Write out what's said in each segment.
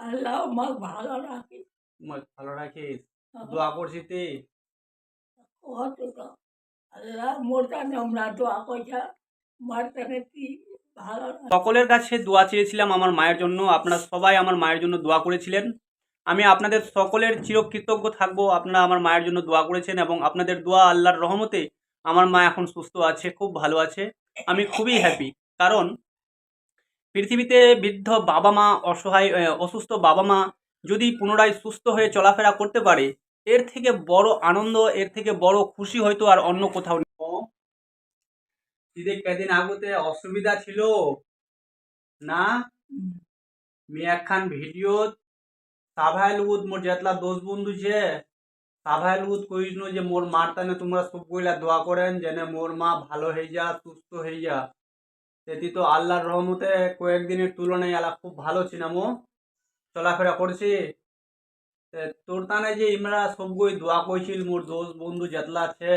আল্লাহ আমাকে ভালো রাখে। ভালো রাখিস। দোয়া করছি তে কতটা আল্লাহ মোর কানে আমরা দোয়া কইরা মার কানে তুই ভালো রাখ। সকলের কাছে দোয়া চেয়েছিলাম আমার মায়ের জন্য। আপনারা সবাই আমার মায়ের জন্য দোয়া করেছিলেন। আমি আপনাদের সকলের চিরকৃতজ্ঞ থাকবো। আপনারা আমার মায়ের জন্য দোয়া করেছেন এবং আপনাদের দোয়া আল্লাহর রহমতে আমার মা এখন সুস্থ আছে, খুব ভালো আছে। আমি খুবই হ্যাপি। কারণ পৃথিবীতে বৃদ্ধ বাবা মা, অসহায় অসুস্থ বাবা মা যদি পুনরায় সুস্থ হয়ে চলাফেরা করতে পারে, এর থেকে বড় আনন্দ, এর থেকে বড় খুশি হয়তো আর অন্য কোথাও নেই। ঈদের কদিন আগতে অসুবিধা ছিল না, मी একখান ভিডিওত সাভাইলুদ মোর যেতলা দোস্ত বন্ধু যে সাভাইলুদ কইছিল যে মোর মার তানে তোমরা সব কইলা দোয়া করেন যেন মোর মা ভালো হয়ে যা, সুস্থ হয়ে যা। সেটি তো আল্লাহর রহমতে কয়েকদিনের তুলনায় আলা খুব ভালো ছিলামও, চলাফেরা করছি। তোর তানে যে ইমরা সবগই দোয়া কইছিল, মোর দোস্ত বন্ধু যেতলা আছে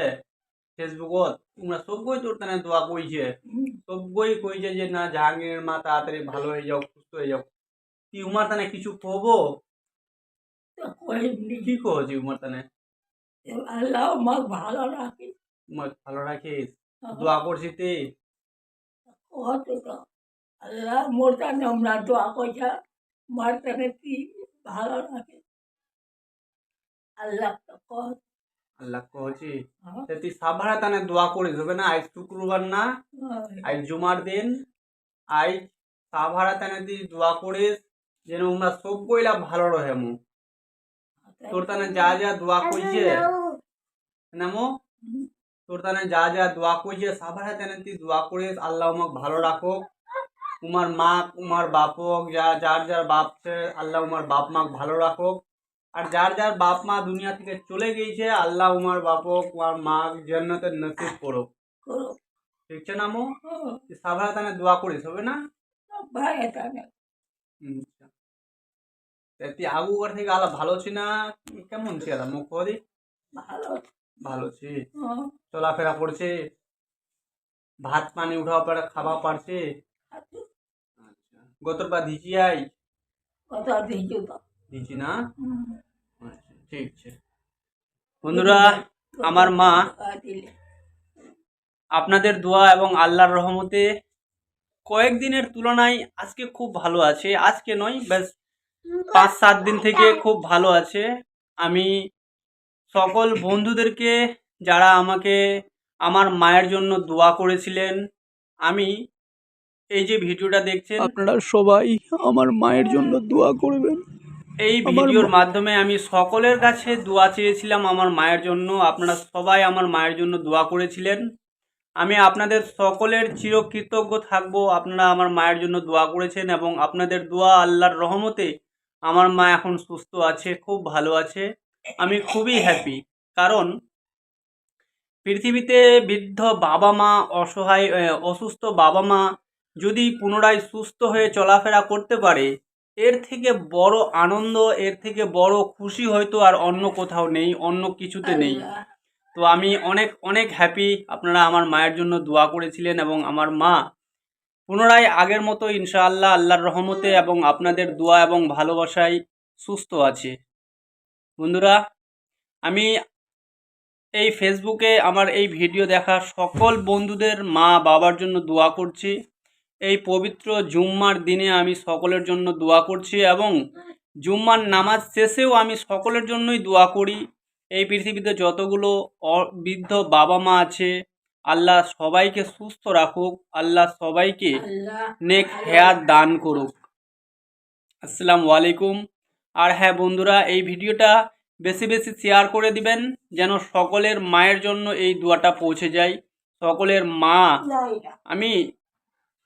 ফেসবুকত, তোমরা সবগই তোর তানে দোয়া কইছে। সবগই কইছে যে না জাহাঙ্গীরের মা তাড়াতাড়ি ভালো হয়ে যাও, সুস্থ হয়ে যাও। কি উমার তানে কিছু কবো? কি কহছি উমার তানে? আল্লাহ আমাকে ভালো রাখে। ভালো রাখিস। দোয়া করছি তে কতটা আল্লাহ মোর কানে আমরা দোয়া কইরা মার কানে তুই ভালো রাখে। আল্লাহ তো কত আল্লাহ কহছি তুই সাভারা তানে দোয়া করিস হবে না। আজ শুক্রবার না, আজ জুমার দিন। আজ সাভারা তানে তুই দোয়া করিস যেন আমরা সব কইলা ভালো রহে মু। তোর তানে যা যা দোয়া কইছে নামো, তোর তানে যা যা দোয়া কইছে সাভারা তানে তুই দোয়া করিস আল্লাহ আমাকে ভালো রাখো। উমার মা, উমার বাপক, যার যার বাপ ছে আল্লাহ উমার বাপ মাক ভালো রাখো। আর যার যার বাপ মা দুনিয়া থেকে চলে গিয়েছে আল্লাহ উমার বাপক, উমার মা জান্নাতের নসিব করো। ঠিক আছে না মো? সাভারা তানে দোয়া করিস হবে না? তুই আগুকার থেকে আলা ভালো ছি না? কেমন ছি আলা মুখ করি? ভালো ছি। চলাফেরা করছে, ভাত পানি উঠাও পারে, খাওয়া পারছে। গতর পা দিছি আই দিছি না? ঠিক আছে বন্ধুরা, আমার মা আপনাদের দোয়া এবং আল্লাহর রহমতে কয়েকদিনের তুলনায় আজকে খুব ভালো আছে। আজকে নয়, বেশ 5-7 দিন থেকে খুব ভালো আছে। আমি সকল বন্ধুদেরকে যারা আমাকে আমার মায়ের জন্য দোয়া করেছিলেন, আমি এই যে ভিডিওটা দেখছেন আপনারা সবাই আমার মায়ের জন্য দোয়া করবেন। এই ভিডিওর মাধ্যমে আমি সকলের কাছে দোয়া চেয়েছিলাম আমার মায়ের জন্য। আপনারা সবাই আমার মায়ের জন্য দোয়া করেছিলেন। আমি আপনাদের সকলের চিরকৃতজ্ঞ থাকবো। আপনারা আমার মায়ের জন্য দোয়া করেছেন এবং আপনাদের দোয়া আল্লাহর রহমতে আমার মা এখন সুস্থ আছে, খুব ভালো আছে। আমি খুবই হ্যাপি। কারণ পৃথিবীতে বৃদ্ধ বাবা মা, অসহায় অসুস্থ বাবা মা যদি পুনরায় সুস্থ হয়ে চলাফেরা করতে পারে, এর থেকে বড় আনন্দ, এর থেকে বড় খুশি হয়তো আর অন্য কোথাও নেই, অন্য কিছুতে নেই। তো আমি অনেক অনেক হ্যাপি। আপনারা আমার মায়ের জন্য দোয়া করেছিলেন এবং আমার মা পুনরায় আগের মতো ইনশাআল্লাহ আল্লাহর রহমতে এবং আপনাদের দোয়া এবং ভালোবাসায় সুস্থ আছে। বন্ধুরা, আমি এই ফেসবুকে আমার এই ভিডিও দেখা সকল বন্ধুদের মা বাবার জন্য দোয়া করছি। এই পবিত্র জুম্মার দিনে আমি সকলের জন্য দোয়া করছি এবং জুম্মার নামাজ শেষেও আমি সকলের জন্যই দোয়া করি। এই পৃথিবীতে যতগুলো বৃদ্ধ বাবা মা আছে, আল্লাহ সবাইকে সুস্থ রাখুক, আল্লাহ সবাইকে নেক হেয়াত দান করুক। আসসালামু আলাইকুম। আর হ্যাঁ বন্ধুরা, এই ভিডিওটা বেশি বেশি শেয়ার করে দিবেন যেন সকলের মায়ের জন্য এই দোয়াটা পৌঁছে যায়। সকলের মা,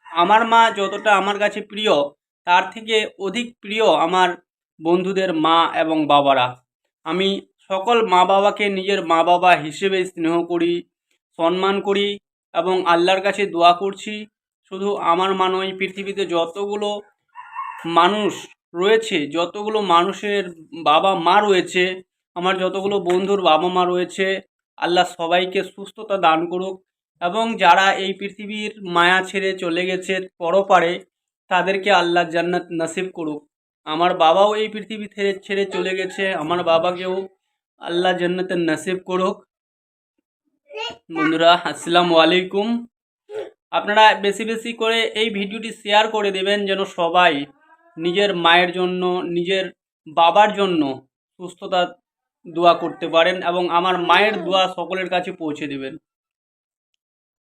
আমার মা যতটা আমার কাছে প্রিয়, তার থেকে অধিক প্রিয় আমার বন্ধুদের মা এবং বাবারা। আমি সকল মা বাবাকে নিজের মা বাবা হিসেবে স্নেহ করি, সম্মান করি এবং আল্লাহর কাছে দোয়া করছি। শুধু আমার মা নয়, পৃথিবীতে যতগুলো মানুষ রয়েছে, যতগুলো মানুষের বাবা মা রয়েছে, আমার যতগুলো বন্ধুর বাবা মা রয়েছে, আল্লাহ সবাইকে সুস্থতা দান করুক এবং যারা এই পৃথিবীর মায়া ছেড়ে চলে গেছে পরপারে, তাদেরকে আল্লাহ জান্নাত নসিব করুক। আমার বাবাও এই পৃথিবী ছেড়ে ছেড়ে চলে গেছে, আমার বাবাকেও আল্লাহ জান্নাতে নসিব করুক। বন্ধুরা আসসালামু আলাইকুম। আপনারা বেশি বেশি করে এই ভিডিওটি শেয়ার করে দেবেন যেন সবাই নিজের মায়ের জন্য, নিজের বাবার জন্য সুস্থতা দোয়া করতে পারেন এবং আমার মায়ের দোয়া সকলের কাছে পৌঁছে দেবেন।